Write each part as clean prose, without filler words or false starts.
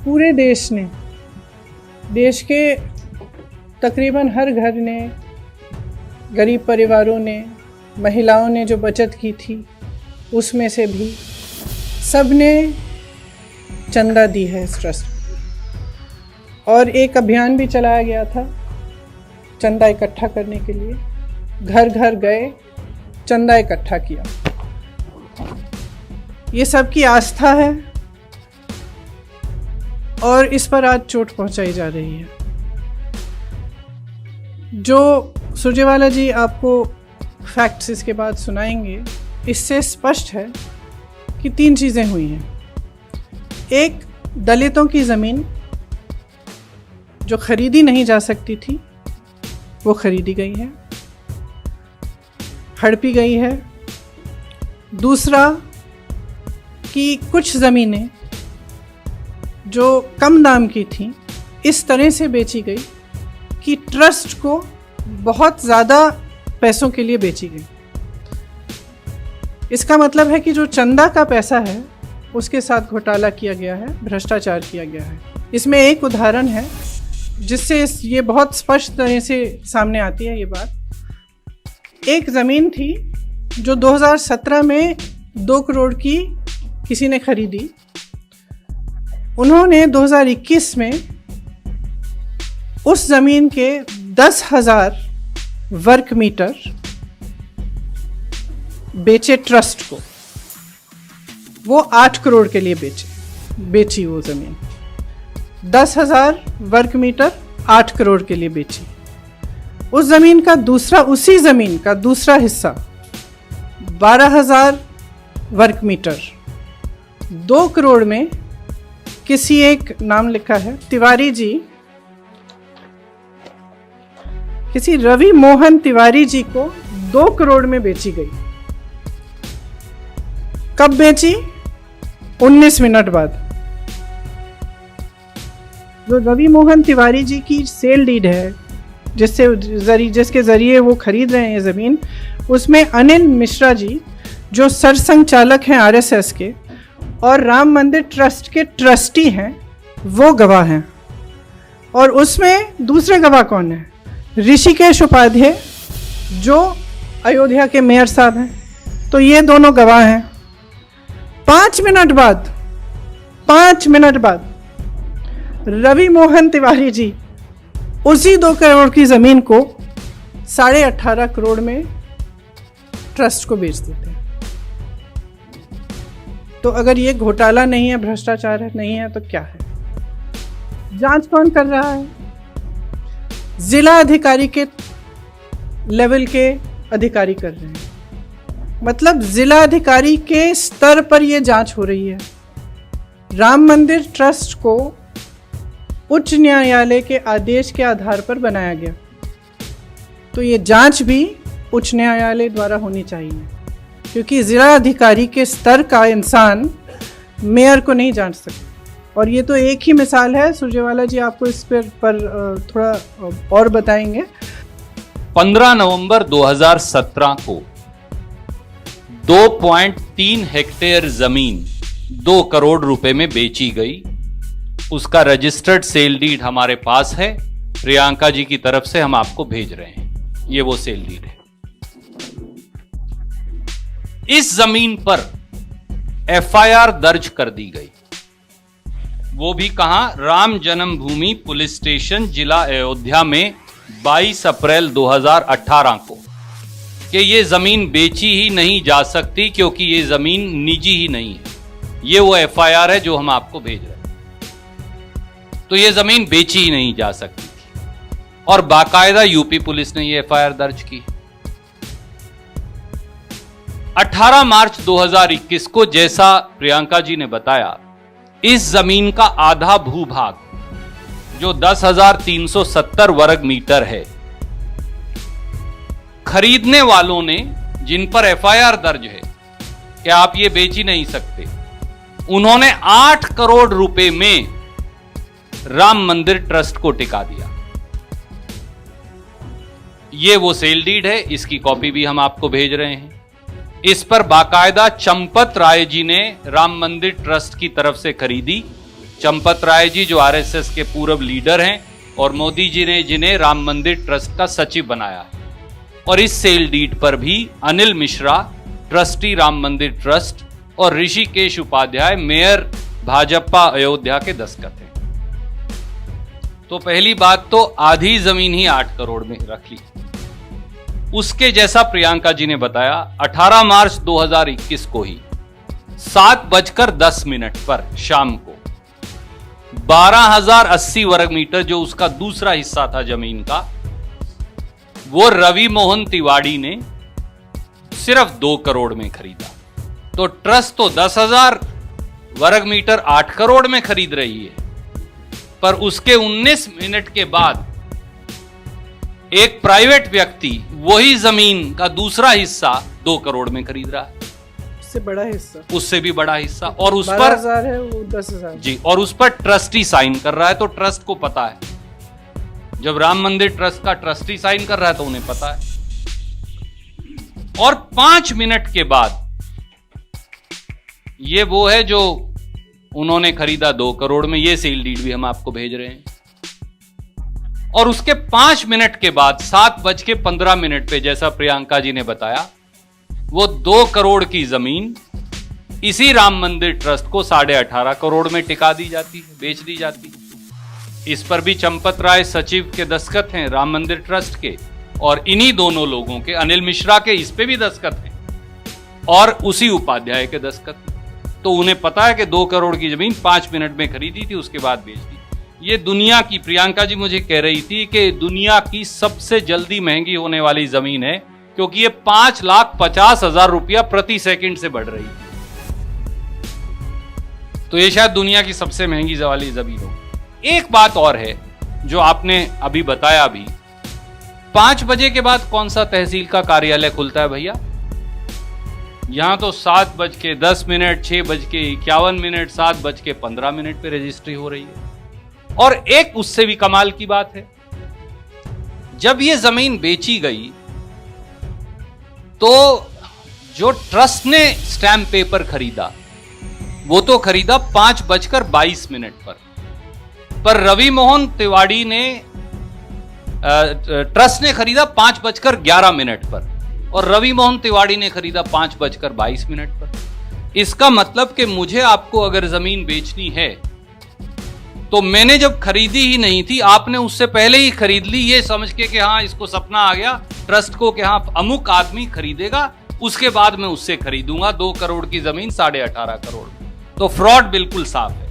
पूरे देश ने, देश के तकरीबन हर घर ने, गरीब परिवारों ने, महिलाओं ने जो बचत की थी उसमें से भी सब ने चंदा दी है इस ट्रस्ट को। और एक अभियान भी चलाया गया था चंदा इकट्ठा करने के लिए। घर घर गए, चंदा इकट्ठा किया। ये सबकी आस्था है और इस पर आज चोट पहुंचाई जा रही है। जो सुरजेवाला जी आपको फैक्ट्स इसके बाद सुनाएंगे, इससे स्पष्ट है कि 3 चीज़ें हुई हैं। एक, दलितों की ज़मीन जो खरीदी नहीं जा सकती थी वो खरीदी गई है, हड़पी गई है। दूसरा कि कुछ ज़मीनें जो कम दाम की थी इस तरह से बेची गई कि ट्रस्ट को बहुत ज़्यादा पैसों के लिए बेची गई। इसका मतलब है कि जो चंदा का पैसा है उसके साथ घोटाला किया गया है, भ्रष्टाचार किया गया है। इसमें एक उदाहरण है जिससे ये बहुत स्पष्ट तरह से सामने आती है ये बात। एक ज़मीन थी जो 2017 में 2 करोड़ की किसी ने खरीदी। उन्होंने 2021 में उस ज़मीन के 10,000 वर्ग मीटर बेचे ट्रस्ट को। वो 8 करोड़ के लिए बेची वो ज़मीन। 10,000 वर्ग मीटर 8 करोड़ के लिए बेची। उस ज़मीन का उसी ज़मीन का दूसरा हिस्सा 12,000 वर्ग मीटर 2 करोड़ में किसी एक नाम लिखा है तिवारी जी, किसी रवि मोहन तिवारी जी को 2 करोड़ में बेची गई। कब बेची? 19 मिनट बाद। जो रवि मोहन तिवारी जी की सेल डीड है जिसके जरिए वो खरीद रहे हैं ये ज़मीन, उसमें अनिल मिश्रा जी जो सरसंघचालक हैं आरएसएस के और राम मंदिर ट्रस्ट के ट्रस्टी हैं, वो गवाह हैं। और उसमें दूसरे गवाह कौन है? ऋषिकेश उपाध्याय जो अयोध्या के मेयर साहब हैं। तो ये दोनों गवाह हैं। 5 मिनट बाद रवि मोहन तिवारी जी उसी 2 करोड़ की ज़मीन को 18.5 करोड़ में ट्रस्ट को बेच देते हैं। तो अगर ये घोटाला नहीं है, भ्रष्टाचार है, नहीं है तो क्या है? जांच कौन कर रहा है? जिला अधिकारी के लेवल के अधिकारी कर रहे हैं। मतलब जिला अधिकारी के स्तर पर ये जांच हो रही है। राम मंदिर ट्रस्ट को उच्च न्यायालय के आदेश के आधार पर बनाया गया, तो ये जांच भी उच्च न्यायालय द्वारा होनी चाहिए, क्योंकि जिला अधिकारी के स्तर का इंसान मेयर को नहीं जांच सकता। और ये तो एक ही मिसाल है। सुरजेवाला जी आपको इस पर थोड़ा और बताएंगे। 15 नवंबर 2017 को 2.3 हेक्टेयर जमीन 2 करोड़ रुपए में बेची गई। उसका रजिस्टर्ड सेल डीड हमारे पास है। प्रियंका जी की तरफ से हम आपको भेज रहे हैं। ये वो सेल डीड है। इस जमीन पर एफआईआर दर्ज कर दी गई। वो भी कहां? राम जन्मभूमि पुलिस स्टेशन जिला अयोध्या में 22 अप्रैल 2018 को कि ये जमीन बेची ही नहीं जा सकती क्योंकि ये जमीन निजी ही नहीं है। ये वो एफआईआर है जो हम आपको भेज रहे हैं। तो ये जमीन बेची ही नहीं जा सकती थी और बाकायदा यूपी पुलिस ने ये एफआईआर दर्ज की। 18 मार्च 2021 को, जैसा प्रियंका जी ने बताया, इस जमीन का आधा भूभाग जो 10,370 वर्ग मीटर है, खरीदने वालों ने, जिन पर एफआईआर दर्ज है कि आप ये बेच ही नहीं सकते, उन्होंने 8 करोड़ रुपए में राम मंदिर ट्रस्ट को टिका दिया। ये वो सेल डीड है। इसकी कॉपी भी हम आपको भेज रहे हैं। इस पर बाकायदा चंपत राय जी ने राम मंदिर ट्रस्ट की तरफ से खरीदी चंपत राय जी जो आरएसएस के पूर्व लीडर हैं और मोदी जी ने जिन्हें राम मंदिर ट्रस्ट का सचिव बनाया है। और इस सेल डीड पर भी अनिल मिश्रा ट्रस्टी राम मंदिर ट्रस्ट और ऋषिकेश उपाध्याय मेयर भाजपा अयोध्या के दस्तखत हैं। तो पहली बात तो आधी जमीन ही 8 करोड़ में रख ली। उसके जैसा प्रियंका जी ने बताया 18 मार्च 2021 को ही 7:10 पर शाम को 12,080 वर्ग मीटर जो उसका दूसरा हिस्सा था जमीन का, वो रवि मोहन तिवाड़ी ने सिर्फ 2 करोड़ में खरीदा। तो ट्रस्ट तो 10,000 वर्ग मीटर 8 करोड़ में खरीद रही है, पर उसके 19 मिनट के बाद एक प्राइवेट व्यक्ति वही जमीन का दूसरा हिस्सा 2 करोड़ में खरीद रहा है। उससे बड़ा हिस्सा, उससे भी बड़ा हिस्सा, और उस पर 12,000 है, वो 10,000 जी, और उस पर ट्रस्टी साइन कर रहा है। तो ट्रस्ट को पता है, जब राम मंदिर ट्रस्ट का ट्रस्टी साइन कर रहा है तो उन्हें पता है। और 5 मिनट के बाद ये वो है जो उन्होंने खरीदा 2 करोड़ में, ये सेल डीड भी हम आपको भेज रहे हैं। और उसके 5 मिनट के बाद 7:15 पे जैसा प्रियंका जी ने बताया, वो 2 करोड़ की जमीन इसी राम मंदिर ट्रस्ट को 18.5 करोड़ में टिका दी जाती है, बेच दी जाती है। इस पर भी चंपत राय सचिव के दस्तखत हैं राम मंदिर ट्रस्ट के, और इन्हीं दोनों लोगों के, अनिल मिश्रा के, इस पे भी दस्तखत हैं और उसी उपाध्याय के दस्तखत। तो उन्हें पता है कि 2 करोड़ की जमीन 5 मिनट में खरीदी थी, उसके बाद बेच दी। ये दुनिया की, प्रियंका जी मुझे कह रही थी कि दुनिया की सबसे जल्दी महंगी होने वाली जमीन है, क्योंकि ये 5,50,000 रुपया प्रति सेकंड से बढ़ रही है। तो ये शायद दुनिया की सबसे महंगी वाली जमीन हो। एक बात और है जो आपने अभी बताया, अभी 5 बजे के बाद कौन सा तहसील का कार्यालय खुलता है भैया? यहां तो 7:10, 6:51, 7:15 पे रजिस्ट्री हो रही है। और एक उससे भी कमाल की बात है, जब ये जमीन बेची गई तो जो ट्रस्ट ने स्टैम्प पेपर खरीदा वो तो खरीदा 5:22 पर रवि मोहन तिवाड़ी ने ट्रस्ट ने खरीदा 5:11 पर, और रवि मोहन तिवाड़ी ने खरीदा 5:22 पर। इसका मतलब कि मुझे आपको अगर जमीन बेचनी है तो मैंने जब खरीदी ही नहीं थी, आपने उससे पहले ही खरीद ली, ये समझ के कि हाँ इसको सपना आ गया ट्रस्ट को कि हाँ अमुक आदमी खरीदेगा, उसके बाद मैं उससे खरीदूंगा 2 करोड़ की जमीन 18.5 करोड़। तो फ्रॉड बिल्कुल साफ है।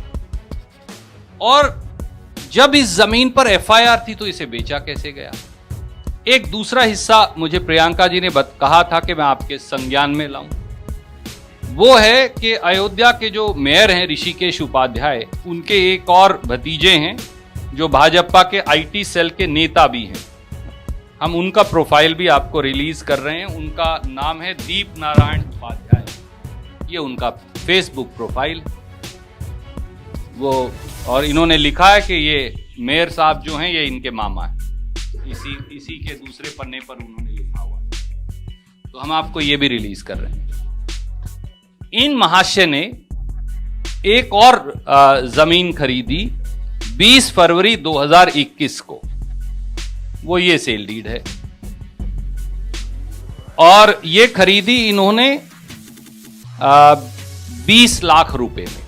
और जब इस जमीन पर एफआईआर थी तो इसे बेचा कैसे गया? एक दूसरा हिस्सा मुझे प्रियंका जी ने कहा था कि मैं आपके संज्ञान में लाऊं, वो है कि अयोध्या के जो मेयर हैं ऋषिकेश उपाध्याय, उनके एक और भतीजे हैं जो भाजपा के आईटी सेल के नेता भी हैं। हम उनका प्रोफाइल भी आपको रिलीज कर रहे हैं। उनका नाम है दीप नारायण उपाध्याय, ये उनका फेसबुक प्रोफाइल वो, और इन्होंने लिखा है कि ये मेयर साहब जो हैं ये इनके मामा हैं। इसी के दूसरे पन्ने पर उन्होंने लिखा हुआ है, तो हम आपको ये भी रिलीज कर रहे हैं। इन महाशय ने एक और जमीन खरीदी 20 फरवरी 2021 को, वो ये सेल डीड है, और ये खरीदी इन्होंने 20 लाख रुपए में।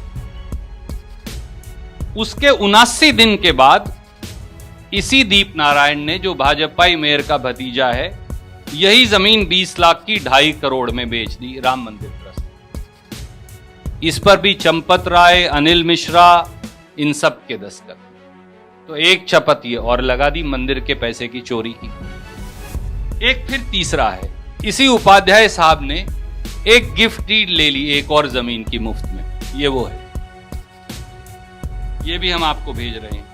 उसके 79 दिन के बाद इसी दीप नारायण ने, जो भाजपाई मेयर का भतीजा है, यही जमीन 20 लाख की 2.5 करोड़ में बेच दी राम मंदिर ट्रस्ट। इस पर भी चंपत राय, अनिल मिश्रा, इन सब के दस्तखत। तो एक चपत ये और लगा दी मंदिर के पैसे की चोरी की। एक फिर तीसरा है, इसी उपाध्याय साहब ने एक गिफ्ट डीड ले ली एक और जमीन की मुफ्त में, ये वो है, ये भी हम आपको भेज रहे हैं,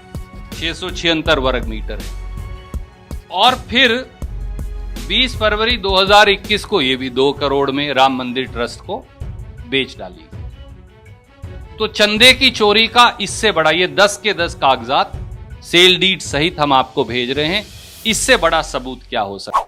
676 वर्ग मीटर है। और फिर 20 फरवरी 2021 को ये भी 2 करोड़ में राम मंदिर ट्रस्ट को बेच डाली। तो चंदे की चोरी का इससे बड़ा, ये 10 के 10 कागजात सेल डीड सहित हम आपको भेज रहे हैं, इससे बड़ा सबूत क्या हो सकता है?